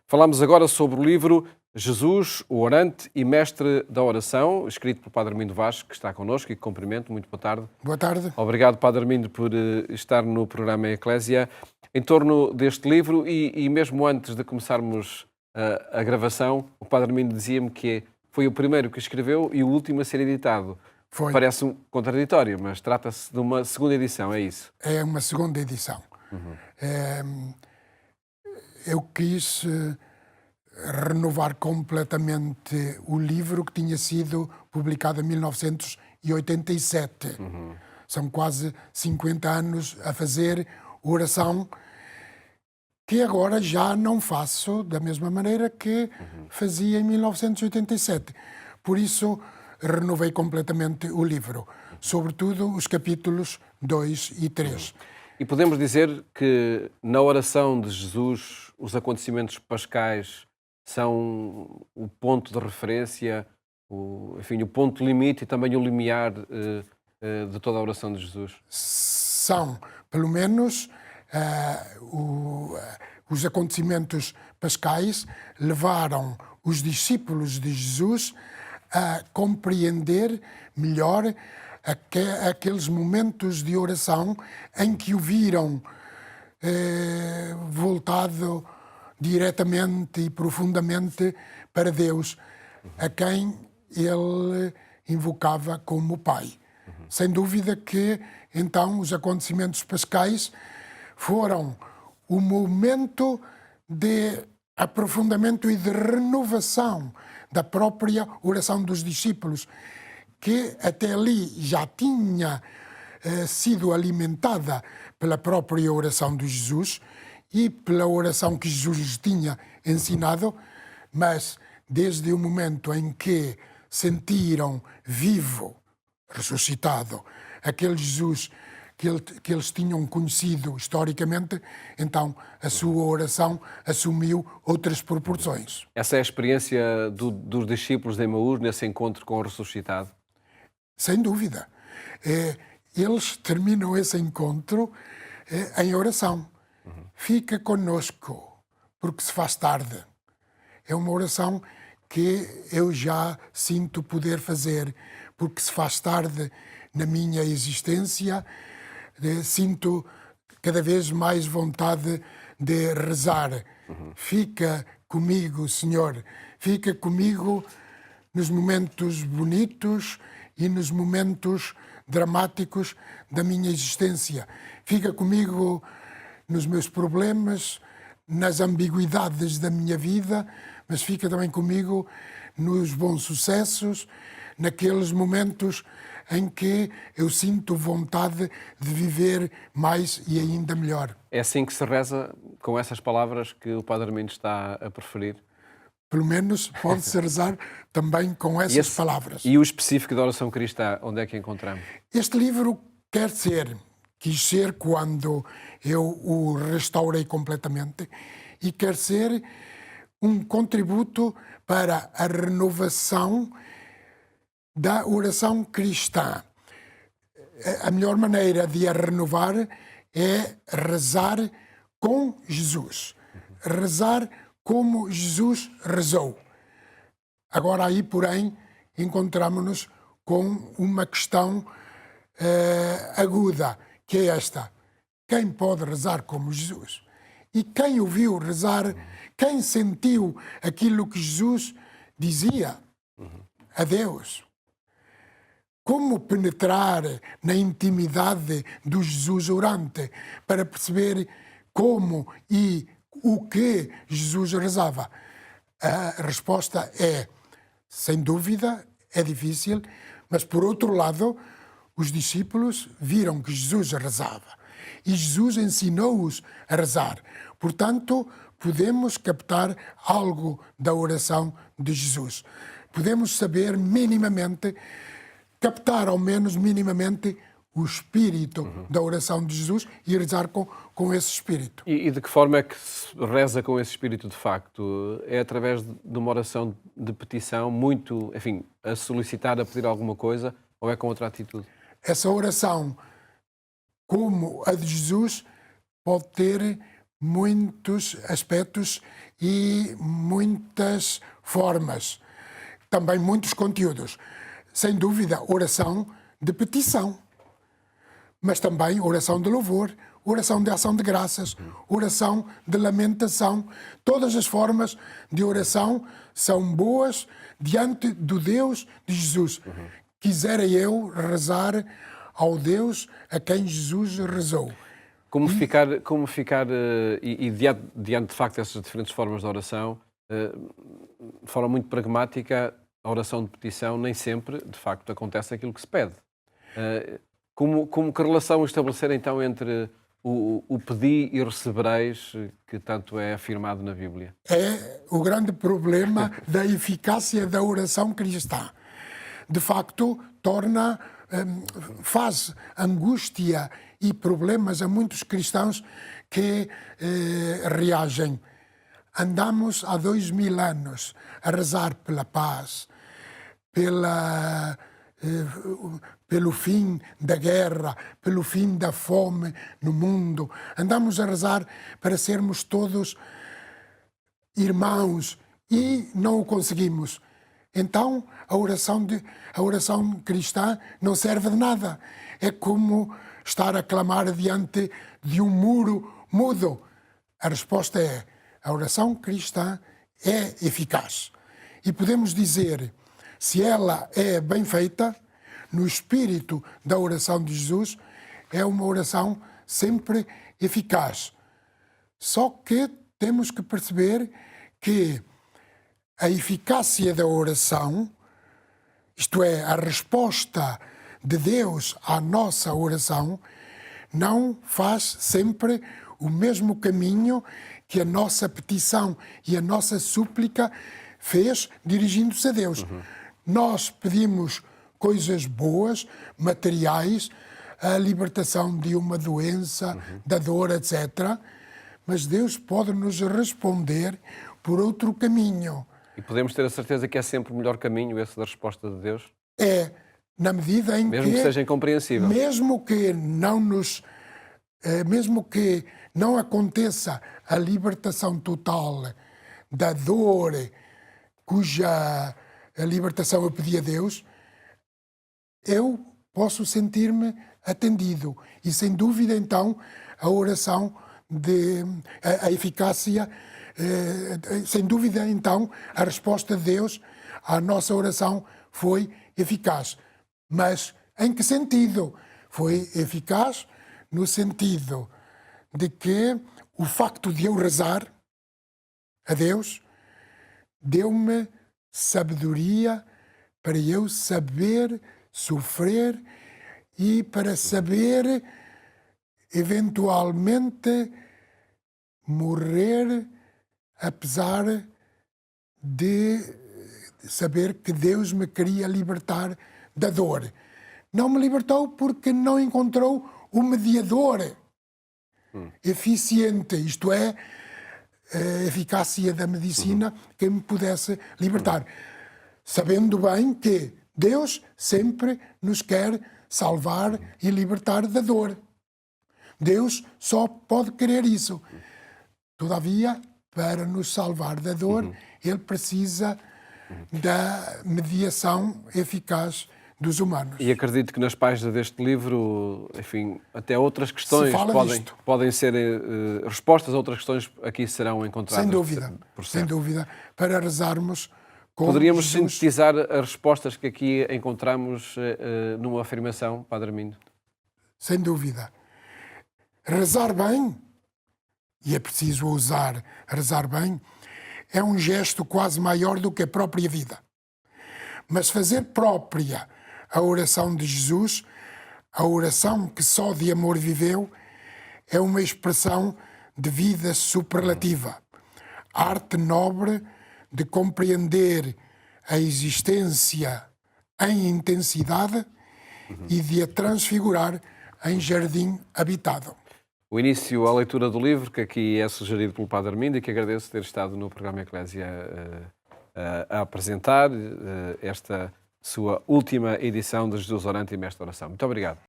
Falamos agora sobre o livro Jesus, o Orante e Mestre da Oração, escrito por Padre Armindo Vaz, que está connosco e que cumprimento. Muito boa tarde. Boa tarde. Obrigado, Padre Armindo, por estar no programa Eclésia. Em torno deste livro, e mesmo antes de começarmos a gravação, o Padre Armindo dizia-me que foi o primeiro que escreveu e o último a ser editado. Foi. Parece contraditório, mas trata-se de uma segunda edição, é isso? É uma segunda edição. Eu quis renovar completamente o livro que tinha sido publicado em 1987. São quase 50 anos a fazer oração, que agora já não faço da mesma maneira que fazia em 1987. Por isso, renovei completamente o livro, sobretudo os capítulos 2 e 3. E podemos dizer que na oração de Jesus os acontecimentos pascais são o ponto de referência, o ponto limite e também o limiar de toda a oração de Jesus? São, pelo menos, os acontecimentos pascais levaram os discípulos de Jesus a compreender melhor aqueles momentos de oração em que o viram voltado diretamente e profundamente para Deus, a quem ele invocava como Pai. Sem dúvida que, então, os acontecimentos pascais foram o momento de aprofundamento e de renovação da própria oração dos discípulos, que até ali já tinha sido alimentada pela própria oração de Jesus e pela oração que Jesus lhes tinha ensinado, mas desde o momento em que sentiram vivo, ressuscitado, aquele Jesus que eles tinham conhecido historicamente, então a sua oração assumiu outras proporções. Essa é a experiência dos discípulos de Emaús nesse encontro com o ressuscitado? Sem dúvida. Eles terminam esse encontro em oração. Fica conosco, porque se faz tarde. É uma oração que eu já sinto poder fazer, porque se faz tarde na minha existência. Sinto cada vez mais vontade de rezar. Fica comigo, Senhor. Fica comigo nos momentos bonitos e nos momentos dramáticos da minha existência. Fica comigo nos meus problemas, nas ambiguidades da minha vida, mas fica também comigo nos bons sucessos, naqueles momentos em que eu sinto vontade de viver mais e ainda melhor. É assim que se reza, com essas palavras que o Padre Armindo está a preferir? Pelo menos pode-se rezar também com essas palavras. E o específico da oração cristã, onde é que encontramos? Este livro quis ser quando eu o restaurei completamente, e quer ser um contributo para a renovação da oração cristã. A melhor maneira de a renovar é rezar com Jesus. Rezar como Jesus rezou. Agora aí, porém, encontramos-nos com uma questão aguda, que é esta: quem pode rezar como Jesus? E quem ouviu rezar, quem sentiu aquilo que Jesus dizia a Deus? Como penetrar na intimidade do Jesus orante para perceber como e o que Jesus rezava? A resposta é, sem dúvida, é difícil, mas por outro lado, os discípulos viram que Jesus rezava e Jesus ensinou-os a rezar. Portanto, podemos captar algo da oração de Jesus. Podemos saber minimamente, captar ao menos minimamente o espírito da oração de Jesus e rezar com esse espírito. E de que forma é que se reza com esse espírito de facto? É através de uma oração de petição, muito, a solicitar, a pedir alguma coisa, ou é com outra atitude? Essa oração, como a de Jesus, pode ter muitos aspectos e muitas formas, também muitos conteúdos. Sem dúvida, oração de petição, mas também oração de louvor, oração de ação de graças, oração de lamentação. Todas as formas de oração são boas diante do Deus de Jesus. Quisera eu rezar ao Deus a quem Jesus rezou. Como ficar e diante de facto dessas diferentes formas de oração, de forma muito pragmática, a oração de petição nem sempre, de facto, acontece aquilo que se pede. Que relação estabelecer então entre o pedi e recebereis, que tanto é afirmado na Bíblia? É o grande problema da eficácia da oração cristã. De facto, faz angústia e problemas a muitos cristãos que reagem. Andamos há 2000 anos a rezar pela paz, pelo fim da guerra, pelo fim da fome no mundo. Andamos a rezar para sermos todos irmãos e não o conseguimos. Então, a oração cristã não serve de nada. É como estar a clamar diante de um muro mudo. A resposta é: a oração cristã é eficaz. E podemos dizer, se ela é bem feita, no espírito da oração de Jesus, é uma oração sempre eficaz. Só que temos que perceber que a eficácia da oração, isto é, a resposta de Deus à nossa oração, não faz sempre o mesmo caminho que a nossa petição e a nossa súplica fez dirigindo-se a Deus. Nós pedimos coisas boas, materiais, a libertação de uma doença, da dor, etc. Mas Deus pode nos responder por outro caminho. E podemos ter a certeza que é sempre o melhor caminho esse da resposta de Deus? É, na medida em mesmo que seja incompreensível. Mesmo que não aconteça a libertação total da dor, cuja a libertação eu pedi a Deus, eu posso sentir-me atendido. E sem dúvida, então, a oração a eficácia, sem dúvida, então, a resposta de Deus à nossa oração foi eficaz. Mas em que sentido? Foi eficaz no sentido de que o facto de eu rezar a Deus deu-me sabedoria para eu saber sofrer e para saber eventualmente morrer, apesar de saber que Deus me queria libertar da dor. Não me libertou porque não encontrou o mediador eficiente, isto é, a eficácia da medicina que me pudesse libertar. Sabendo bem que Deus sempre nos quer salvar e libertar da dor. Deus só pode querer isso. Todavia, para nos salvar da dor, Ele precisa da mediação eficaz dos humanos. E acredito que nas páginas deste livro, enfim, até outras questões podem ser respostas a outras questões aqui serão encontradas. Sem dúvida, para rezarmos com Poderíamos Jesus. sintetizar as respostas que aqui encontramos numa afirmação, Padre Armindo? Sem dúvida. Rezar bem, e é preciso ousar rezar bem, é um gesto quase maior do que a própria vida. Mas fazer própria a oração de Jesus, a oração que só de amor viveu, é uma expressão de vida superlativa. Arte nobre de compreender a existência em intensidade e de a transfigurar em jardim habitado. O início à leitura do livro, que aqui é sugerido pelo Padre Armindo e que agradeço ter estado no programa Eclésia a apresentar esta sua última edição de Jesus Orante e Mestre Oração. Muito obrigado.